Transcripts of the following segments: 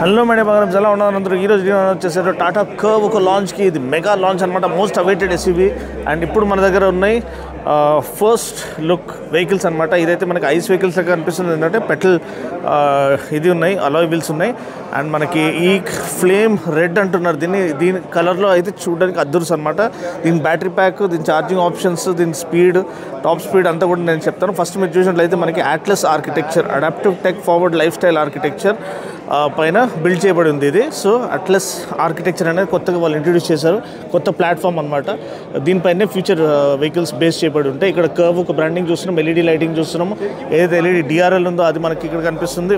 Hello madam బాగా ఎలా ఉన్నారు అందరూ. ఈరోజు వచ్చేసారు టాటా కర్వ్ ఒక లాంచ్కి. ఇది మెగా లాంచ్ అనమాట, మోస్ట్ అవైటెడ్ ఎస్యూవీ. అండ్ ఇప్పుడు మన దగ్గర ఉన్నాయి ఫస్ట్ లుక్ వెహికల్స్ అనమాట. ఇదైతే మనకి ఐస్ వెహికల్స్ దగ్గర అనిపిస్తుంది. ఏంటంటే పెట్రోల్ ఇది ఉన్నాయి, అలాయ్ వీల్స్ ఉన్నాయి. అండ్ మనకి ఈ ఫ్లేమ్ రెడ్ అంటున్నారు దీని కలర్లో అయితే చూడడానికి అద్దుర్స్ అనమాట. దీని బ్యాటరీ ప్యాక్, దీని ఛార్జింగ్ ఆప్షన్స్, దీని స్పీడ్, టాప్ స్పీడ్ అంతా కూడా నేను చెప్తాను. ఫస్ట్ మీరు చూసినట్లయితే మనకి atlas architecture, adaptive tech forward life style architecture పైన బిల్డ్ చేయబడి ఉంది ఇది. సో అట్లస్ ఆర్కిటెక్చర్ అనేది కొత్తగా వాళ్ళు ఇంట్రడ్యూస్ చేశారు, కొత్త ప్లాట్ఫామ్ అనమాట. దీనిపైనే ఫ్యూచర్ వెహికల్స్ బేస్ చేయబడి ఉంటాయి. ఇక్కడ కర్వ్ ఒక బ్రాండింగ్ చూస్తున్నాం, ఎల్ఈడి లైటింగ్ చూస్తున్నాము. ఏదైతే ఎల్ఈడి డిఆర్ఎల్ ఉందో అది మనకి ఇక్కడ కనిపిస్తుంది.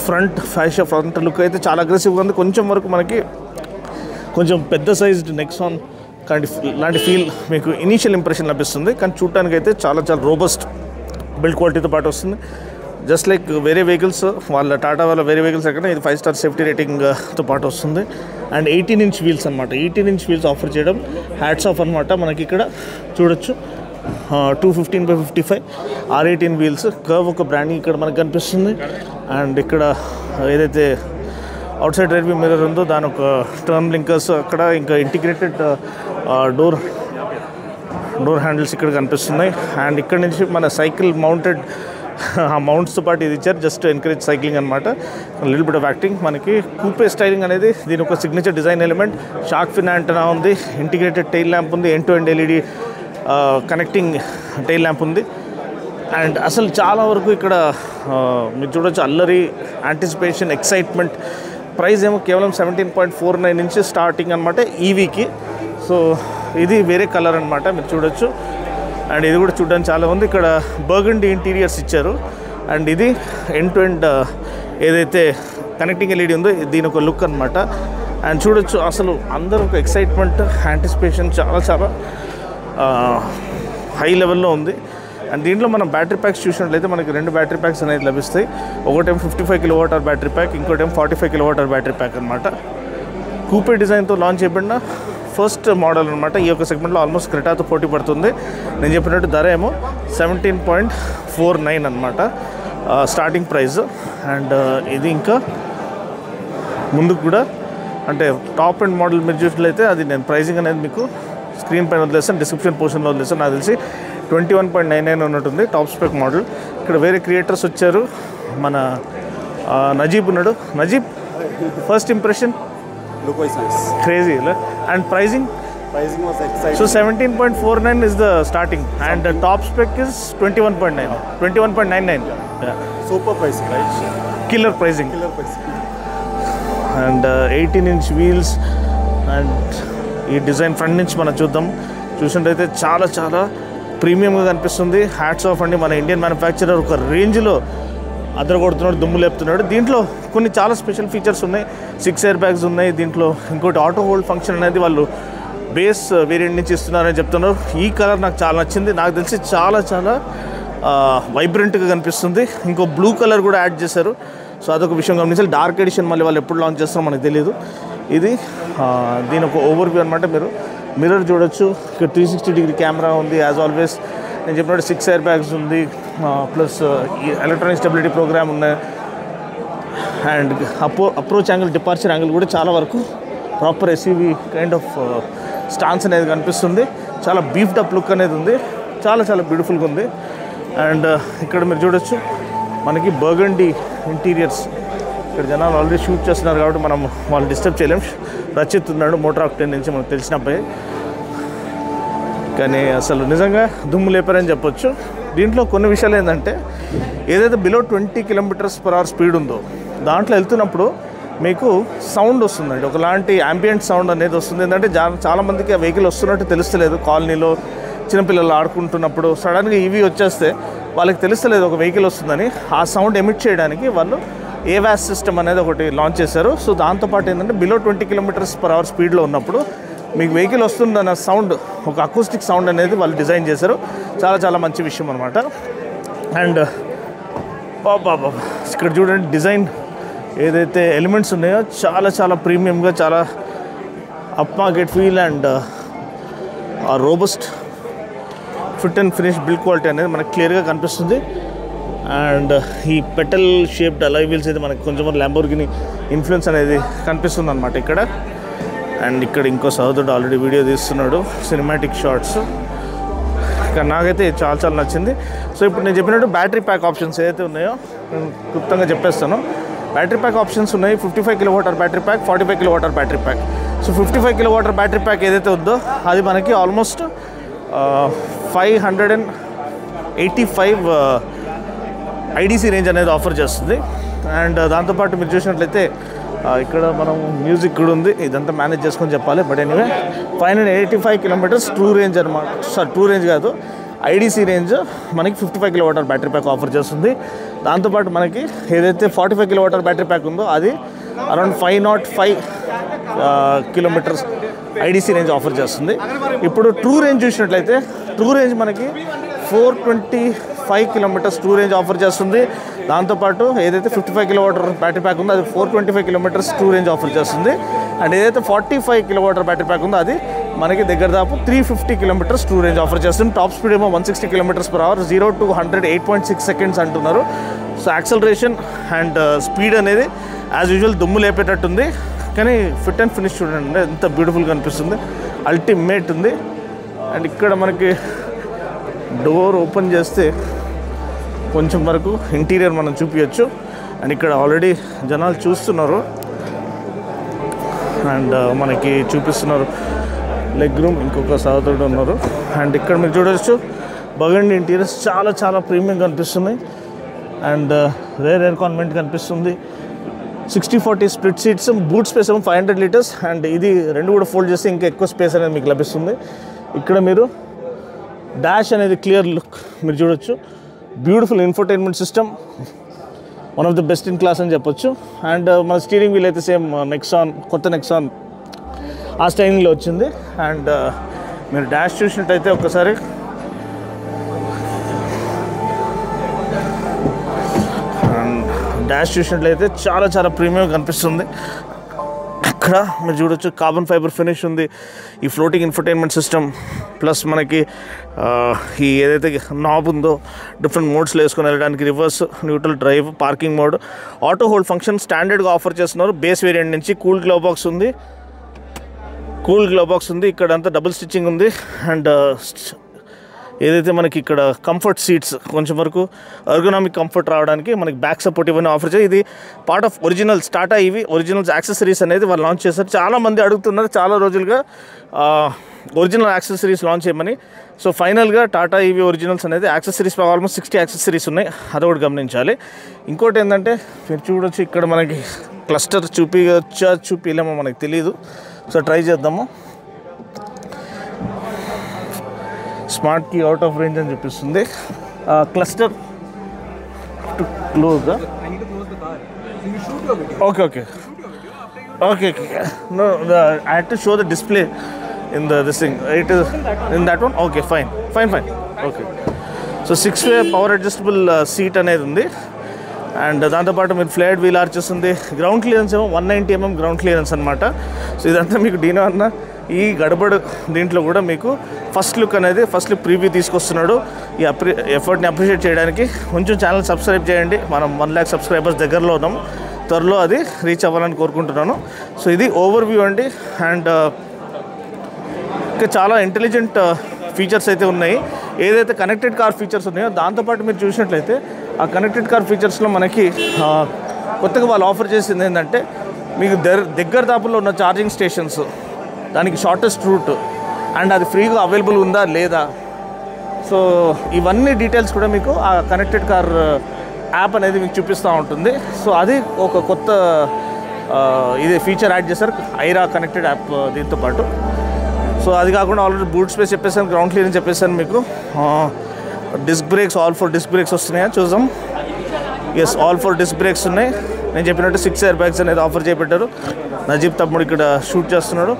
ఫ్రంట్ ఫ్రంట్ లుక్ అయితే చాలా అగ్రెసివ్గా ఉంది. కొంచెం వరకు మనకి కొంచెం పెద్ద సైజ్డ్ నెక్సాన్ లాంటి ఫీల్ మీకు ఇనీషియల్ ఇంప్రెషన్ లభిస్తుంది. కానీ చూడటానికి అయితే చాలా చాలా రోబస్ట్ బిల్డ్ క్వాలిటీతో పాటు వస్తుంది. జస్ట్ లైక్ వేరే వెహికల్స్ వాళ్ళ టాటా వాళ్ళ వేరే వెహికల్స్ ఎక్కడ ఇది 5 స్టార్ సేఫ్టీ రేటింగ్తో పాటు వస్తుంది. అండ్ 18 ఇంచ్ వీల్స్ అనమాట. 18 ఇంచ్ వీల్స్ ఆఫర్ చేయడం హ్యాట్స్ ఆఫ్ అనమాట. మనకి ఇక్కడ చూడొచ్చు 215/55 R18 వీల్స్. కర్వ్ ఒక బ్రాండింగ్ ఇక్కడ మనకు కనిపిస్తుంది. అండ్ ఇక్కడ ఏదైతే out side right view mirror ఉందో దాని ఒక టర్న్ బ్లింకర్స్ అక్కడ, ఇంకా ఇంటిగ్రేటెడ్ డోర్ హ్యాండిల్స్ ఇక్కడ కనిపిస్తున్నాయి. అండ్ ఇక్కడ నుంచి మన సైకిల్ మౌంటెడ్ ఆ మౌంట్స్తో పాటు ఇది ఇచ్చారు, జస్ట్ ఎంకరేజ్ సైక్లింగ్ అనమాట. Little bit of acting. మనకి కూపే స్టైలింగ్ అనేది దీని ఒక signature design element. Shark fin antenna ఉంది, ఇంటిగ్రేటెడ్ టైల్ ల్యాంప్ ఉంది, end to end LED connecting tail lamp ఉంది. అండ్ అసలు చాలా వరకు ఇక్కడ మీరు చూడొచ్చు అల్లరి, యాంటిసిపేషన్, ఎక్సైట్మెంట్. ప్రైస్ ఏమో కేవలం 17.49 నుంచి స్టార్టింగ్ అనమాట ఈవీకి. సో ఇది వేరే కలర్ అనమాట, మీరు చూడొచ్చు. అండ్ ఇది కూడా చూడడానికి చాలా ఉంది. ఇక్కడ బర్గండీ ఇంటీరియర్స్ ఇచ్చారు. అండ్ ఇది ఎండ్ టు ఎండ్ ఏదైతే కనెక్టింగ్ ఎల్ఈడి ఉందో దీని ఒక లుక్ అనమాట. అండ్ చూడొచ్చు అసలు అందరూ ఒక ఎక్సైట్మెంట్, యాంటిసిపేషన్ చాలా చాలా హై లెవెల్లో ఉంది. అండ్ దీంట్లో మనం బ్యాటరీ ప్యాక్స్ చూసినట్లయితే మనకి 2 బ్యాటరీ ప్యాక్స్ అనేది లభిస్తాయి. ఒకటేమో 55 kWh బ్యాటరీ ప్యాక్, ఇంకోటేమో 45 kWh బ్యాటరీ ప్యాక్ అనమాట. కూపే డిజైన్తో లాంచ్ చేయబడిన ఫస్ట్ మోడల్ అనమాట. ఈ యొక్క సెగ్మెంట్లో ఆల్మోస్ట్ క్రెటాతో పోటీ పడుతుంది. నేను చెప్పినట్టు ధర ఏమో 17.49 అనమాట స్టార్టింగ్ ప్రైస్. అండ్ ఇది ఇంకా ముందుకు కూడా అంటే టాప్ అండ్ మోడల్ మీరు చూసినట్లయితే అది నేను ప్రైజింగ్ అనేది మీకు స్క్రీన్ పైన వదిలేస్తాను, డిస్క్రిప్షన్ పోర్షన్లో వదిలేస్తాను. నాకు తెలిసి 21.99 ఉన్నట్టుంది టాప్ స్పెక్ మోడల్. ఇక్కడ వేరే క్రియేటర్స్ వచ్చారు. మన నజీబ్ ఉన్నాడు. Najeeb, first impression? Look wise nice. Crazy, and pricing Was exciting. So 17.49 is the starting, and the top spec is 21.9, 21.99. Yeah. Super pricing, right? Killer pricing. And 18 inch wheels. And ఈ design front నుంచి మనం చూసినట్టయితే చాలా చాలా ప్రీమియంగా కనిపిస్తుంది. Hats off అండి, మన Indian manufacturer ఒక రేంజ్లో అదరగొడుతున్నాడు, దుమ్ము లేపుతున్నాడు. దీంట్లో కొన్ని చాలా స్పెషల్ ఫీచర్స్ ఉన్నాయి. 6 ఎయిర్ బ్యాగ్స్ ఉన్నాయి దీంట్లో. ఇంకోటి ఆటో హోల్డ్ ఫంక్షన్ అనేది వాళ్ళు బేస్ వేరియంట్ నుంచి ఇస్తున్నారని చెప్తున్నారు. ఈ కలర్ నాకు చాలా నచ్చింది. నాకు తెలిసి చాలా చాలా వైబ్రెంట్గా కనిపిస్తుంది. ఇంకో బ్లూ కలర్ కూడా యాడ్ చేశారు. సో అదొక విషయం గమనించాలి. డార్క్ ఎడిషన్ మళ్ళీ వాళ్ళు ఎప్పుడు లాంచ్ చేస్తారో మనకు తెలియదు. ఇది దీని ఒక ఓవర్వ్యూ అనమాట. మీరు మిర్రర్ చూడొచ్చు. ఇక్కడ 360 డిగ్రీ కెమెరా ఉంది యాజ్ ఆల్వేస్. నేను చెప్పినట్టు 6 ఎయిర్ బ్యాగ్స్ ఉంది, ప్లస్ ఎలక్ట్రానిక్ స్టెబిలిటీ ప్రోగ్రామ్ ఉన్నాయి. And approach angle, departure angle కూడా చాలా వరకు proper SUV kind of stance అనేది కనిపిస్తుంది. చాలా బీఫ్డ్ అప్ లుక్ అనేది ఉంది. చాలా చాలా బ్యూటిఫుల్గా ఉంది. అండ్ ఇక్కడ మీరు చూడొచ్చు మనకి బర్గండీ ఇంటీరియర్స్. ఇక్కడ జనాలు ఆల్రెడీ షూట్ చేస్తున్నారు కాబట్టి మనం వాళ్ళు డిస్టర్బ్ చేయలేం. రచిత్ ఉన్నాడు మోటార్ ఆక్టేన్ నుంచి, మనకు తెలిసిన అబ్బాయి. కానీ అసలు నిజంగా దుమ్ము లేపారని చెప్పొచ్చు. దీంట్లో కొన్ని విషయాలు ఏంటంటే ఏదైతే బిలో 20 km/h స్పీడ్ ఉందో దాంట్లో వెళ్తున్నప్పుడు మీకు సౌండ్ వస్తుందండి, ఒకలాంటి యాంబియంట్ సౌండ్ అనేది వస్తుంది. ఏంటంటే చాలామందికి ఆ వెహికల్ వస్తున్నట్టు తెలుస్తలేదు. కాలనీలో చిన్నపిల్లలు ఆడుకుంటున్నప్పుడు సడన్గా ఈవీ వచ్చేస్తే వాళ్ళకి తెలుస్తలేదు ఒక వెహికల్ వస్తుందని. ఆ సౌండ్ ఎమిట్ చేయడానికి వాళ్ళు ఏవాస్ సిస్టమ్ అనేది ఒకటి లాంచ్ చేశారు. సో దాంతోపాటు ఏంటంటే బిలో 20 km/h స్పీడ్లో ఉన్నప్పుడు మీకు వెహికల్ వస్తుందన్న సౌండ్, ఒక అకూస్టిక్ సౌండ్ అనేది వాళ్ళు డిజైన్ చేశారు. చాలా చాలా మంచి విషయం అనమాట. అండ్ బాబా ఇక్కడ చూడండి డిజైన్ ఏదైతే ఎలిమెంట్స్ ఉన్నాయో చాలా చాలా ప్రీమియంగా, చాలా up market feel and robust fit and finish build quality అనేది మనకు క్లియర్గా కనిపిస్తుంది. అండ్ ఈ పెటల్ షేప్డ్ అలాయ్ వీల్స్ అయితే మనకి కొంచెం ల్యాంబోర్గిని ఇన్ఫ్లుయెన్స్ అనేది కనిపిస్తుంది అనమాట ఇక్కడ. అండ్ ఇక్కడ ఇంకో సహోదరుడు ఆల్రెడీ వీడియో తీస్తున్నాడు, సినిమాటిక్ షార్ట్స్. ఇక్కడ నాకైతే చాలా చాలా నచ్చింది. సో ఇప్పుడు నేను చెప్పినట్టు బ్యాటరీ ప్యాక్ ఆప్షన్స్ ఏదైతే ఉన్నాయో నేను క్లుప్తంగా చెప్పేస్తాను. బ్యాటరీ ప్యాక్ ఆప్షన్స్ ఉన్నాయి. 55 kWh battery pack, 45 kWh battery pack. So 55 kWh battery pack ఏదైతే ఉందో అది మనకి ఆల్మోస్ట్ 585 ఐడీసీ రేంజ్ అనేది ఆఫర్ చేస్తుంది. అండ్ దాంతోపాటు మీరు చూసినట్లయితే ఇక్కడ మనం మ్యూజిక్ కూడా ఉంది, ఇదంతా మేనేజ్ చేసుకొని చెప్పాలి. But anyway 585 kilometers true range అనమాట. ట్రూ రేంజ్ కాదు, ఐడీసీ రేంజ్ మనకి 55 kWh బ్యాటరీ ప్యాక్ ఆఫర్ చేస్తుంది. దాంతోపాటు మనకి ఏదైతే 45 kWh బ్యాటరీ ప్యాక్ ఉందో అది around 505 kilometers IDC range offer చేస్తుంది. ఇప్పుడు ట్రూ రేంజ్ చూసినట్లయితే ట్రూ రేంజ్ మనకి 425 kilometers ట్రూ రేంజ్ ఆఫర్ చేస్తుంది. దాంతోపాటు ఏదైతే 55 kWh బ్యాటరీ ప్యాక్ ఉందో అది 425 kilometers ట్రూ రేంజ్ ఆఫర్ చేస్తుంది. అండ్ ఏదైతే 45 kWh బ్యాటరీ ప్యాక్ ఉందో అది మనకి దగ్గర దాపు 350 kilometers ట్రూ రేంజ్ ఆఫర్ చేస్తుంది. టాప్ స్పీడ్ ఏమో 160 kilometers per hour, 0 to 100 8.6 seconds అంటున్నారు. సో యాక్సలరేషన్ అండ్ స్పీడ్ అనేది యాజ్ యూజువల్ దుమ్ము లేపేటట్టుంది. కానీ ఫిట్ అండ్ ఫినిష్ చూడండి ఎంత బ్యూటిఫుల్గా అనిపిస్తుంది, అల్టిమేట్ ఉంది. అండ్ ఇక్కడ మనకి డోర్ ఓపెన్ చేస్తే కొంచెం వరకు ఇంటీరియర్ మనం చూపించచ్చు. అండ్ ఇక్కడ ఆల్రెడీ జనాలు చూస్తున్నారు అండ్ మనకి చూపిస్తున్నారు లెగ్ రూమ్, ఇంకొక సహోదరుడు ఉన్నారు. అండ్ ఇక్కడ మీరు చూడవచ్చు బగండి ఇంటీరియర్స్ చాలా చాలా ప్రీమియం కనిపిస్తున్నాయి. అండ్ రేర్ ఎయిర్ కాన్వెంట్ కనిపిస్తుంది. 60/40 స్ప్లిట్ సీట్స్, బూట్ స్పేస్ ఏమో 500 liters. అండ్ ఇది రెండు కూడా ఫోల్డ్ చేస్తే ఇంకా ఎక్కువ స్పేస్ అనేది మీకు లభిస్తుంది. ఇక్కడ మీరు డాష్ అనేది క్లియర్ లుక్ మీరు చూడొచ్చు. Beautiful infotainment system, one of the best in class అని చెప్పొచ్చు. అండ్ మన స్టీరింగ్ వీల్ అయితే సేమ్ నెక్సాన్, కొత్త నెక్సాన్ ఆ స్టైలింగ్లో వచ్చింది. అండ్ మీరు డాష్ చూసినట్టయితే ఒక్కసారి డాష్ చూసినట్లయితే చాలా చాలా ప్రీమియం కనిపిస్తుంది. ఇక్కడ మీరు చూడొచ్చు కార్బన్ ఫైబర్ ఫినిష్ ఉంది. ఈ ఫ్లోటింగ్ ఇన్ఫర్టైన్మెంట్ సిస్టమ్ ప్లస్ మనకి ఈ ఏదైతే నాబ్ ఉందో డిఫరెంట్ మోడ్స్లో వేసుకొని వెళ్ళడానికి, reverse, neutral, drive, parking mode, auto hold function స్టాండర్డ్గా ఆఫర్ చేస్తున్నారు. బేస్ వేరియంట్ నుంచి కూల్ గ్లో బాక్స్ ఉంది, ఇక్కడ అంతా డబుల్ స్టిచ్చింగ్ ఉంది. అండ్ ఏదైతే మనకి ఇక్కడ కంఫర్ట్ సీట్స్ కొంచెం వరకు ఎర్గోనామిక్ కంఫర్ట్ రావడానికి మనకి బ్యాక్ సపోర్ట్ ఇవన్నీ ఆఫర్ చేయాలి. ఇది part of originals Tata EV originals accessories అనేది వాళ్ళు లాంచ్ చేశారు. చాలామంది అడుగుతున్నారు చాలా రోజులుగా ఒరిజినల్ యాక్సెసరీస్ లాంచ్ చేయమని. సో ఫైనల్గా టాటా ఈవీ ఒరిజినల్స్ అనేది యాక్సెసరీస్ ఆల్మోస్ట్ 60 యాక్సెసరీస్ ఉన్నాయి, అదొకటి గమనించాలి. ఇంకోటి ఏంటంటే మీరు చూడొచ్చు ఇక్కడ మనకి క్లస్టర్ చూపిలేమో మనకి తెలియదు. సో ట్రై చేద్దాము. Smart key out of range అని చూపిస్తుంది. Cluster to close. Okay no I had to show the display in this thing. It is in that one. Okay fine. Okay so 6-way power adjustable seat అనేది ఉంది. And దాంతోపాటు మీరు flat wheel arches ఉంది. Ground clearance ఏమో 190 mm ground clearance అనమాట. So ఇదంతా మీకు D no అన్న ఈ గడబడు దీంట్లో కూడా మీకు ఫస్ట్ లుక్ ప్రీవ్యూ తీసుకొస్తున్నాడు. ఈ ఎఫర్ట్ని అప్రిషియేట్ చేయడానికి కొంచెం ఛానల్ సబ్స్క్రైబ్ చేయండి. మనం 1 lakh సబ్స్క్రైబర్స్ దగ్గరలో ఉన్నాం, త్వరలో అది రీచ్ అవ్వాలని కోరుకుంటున్నాను. సో ఇది ఓవర్వ్యూ అండి. అండ్ ఇంకా చాలా ఇంటెలిజెంట్ ఫీచర్స్ అయితే ఉన్నాయి. ఏదైతే కనెక్టెడ్ కార్ ఫీచర్స్ ఉన్నాయో దాంతోపాటు మీరు చూసినట్లయితే ఆ కనెక్టెడ్ కార్ ఫీచర్స్లో మనకి కొత్తగా వాళ్ళు ఆఫర్ చేసింది ఏంటంటే మీకు దగ్గర దాపుల్లో ఉన్న ఛార్జింగ్ స్టేషన్స్, దానికి షార్టెస్ట్ రూట్, అండ్ అది ఫ్రీగా అవైలబుల్ ఉందా లేదా. సో ఇవన్నీ డీటెయిల్స్ కూడా మీకు ఆ కనెక్టెడ్ కార్ యాప్ అనేది మీకు చూపిస్తూ ఉంటుంది. సో అది ఒక కొత్త ఇది ఫీచర్ యాడ్ చేశారు ఐరా కనెక్టెడ్ యాప్ దీంతో పాటు. సో అది కాకుండా ఆల్రెడీ బూట్ స్పేస్ చెప్పేసాను, గ్రౌండ్ క్లియరెన్స్ చెప్పేసాను మీకు. Disc brakes, all 4 disc brakes వస్తున్నాయా చూద్దాం. ఎస్, ఆల్ 4 డిస్క్ బ్రేక్స్ ఉన్నాయి. నేను చెప్పినట్టు 6 air bags అనేది ఆఫర్ చేయబెట్టారు. నజీబ్ తమ్ముడు ఇక్కడ షూట్ చేస్తున్నాడు.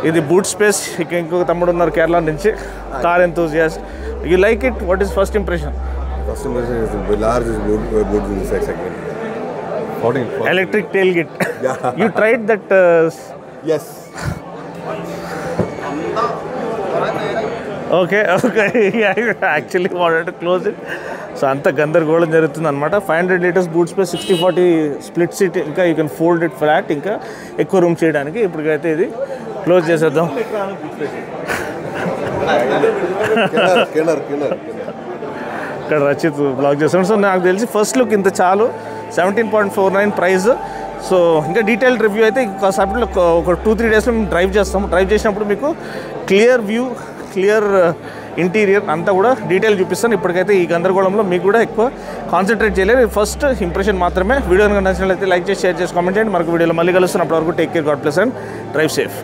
ఇది బూట్ స్పేస్. ఇక ఇంకొక తమ్ముడు ఉన్నారు కేరళ నుంచి, car enthusiast. You like it? What is first impression? First impression is the large boot in this segment. 14. Electric tailgate. Yeah. You tried that? Yes. Okay. Yeah, I actually wanted to close it. So అంత గందరగోళం జరుగుతుంది అనమాట. 500 litres boot space, 60-40 split seat, ఇంకా you can fold it flat, ఇంకా ఎక్కువ room చేయడానికి. ఇప్పటికైతే ఇది క్లోజ్ చేసేద్దాం. ఇక్కడ రచిత్ బ్లాక్ చేస్తాం. సో నాకు తెలిసి ఫస్ట్ లుక్ ఇంత చాలు, 17.49 ప్రైస్. సో ఇంకా డీటెయిల్డ్ రివ్యూ అయితే కాసేపట్లో ఒక 2-3 డేస్లో మేము డ్రైవ్ చేస్తాము. డ్రైవ్ చేసినప్పుడు మీకు క్లియర్ వ్యూ, క్లియర్ ఇంటీరియర్ అంతా కూడా డీటెయిల్ చూపిస్తాను. ఇప్పటికైతే ఈ గందరగోళంలో మీకు కూడా ఎక్కువ కాన్సన్ట్రేట్ చేయలేదు, ఫస్ట్ ఇంప్రెషన్ మాత్రమే. వీడియో నచ్చినట్లయితే లైక్ చేసి, షేర్ చేసి, కామెంట్ చేయండి. మరొక వీడియోలో మళ్ళీ కలుస్తున్నప్పటి వరకు take care, God bless and drive safe.